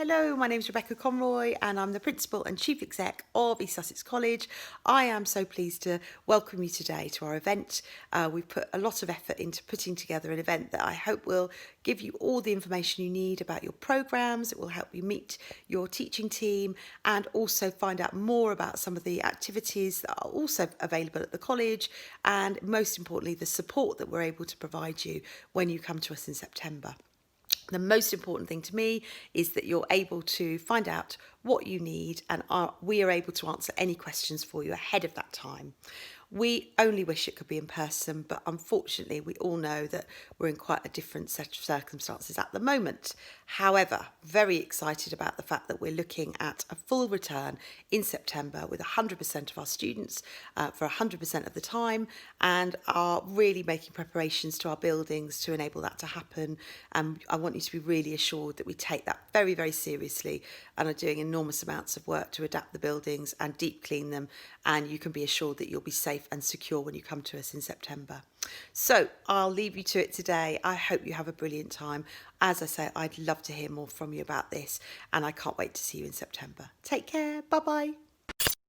Hello, my name is Rebecca Conroy and I'm the Principal and Chief Exec of East Sussex College. I am so pleased to welcome you today to our event. We've put a lot of effort into putting together an event that I hope will give you all the information you need about your programmes. It will help you meet your teaching team and also find out more about some of the activities that are also available at the college, and most importantly the support that we're able to provide you when you come to us in September. The most important thing to me is that you're able to find out what you need, and we are able to answer any questions for you ahead of that time. We only wish it could be in person, but unfortunately we all know that we're in quite a different set of circumstances at the moment. However, very excited about the fact that we're looking at a full return in September with 100% of our students for 100% of the time, and are really making preparations to our buildings to enable that to happen. And I want you to be really assured that we take that very, very seriously and are doing enormous amounts of work to adapt the buildings and deep clean them, and you can be assured that you'll be safe and secure when you come to us in September. So I'll leave you to it today. I hope you have a brilliant time. As I say, I'd love to hear more from you about this, and I can't wait to see you in September. Take care. Bye-bye.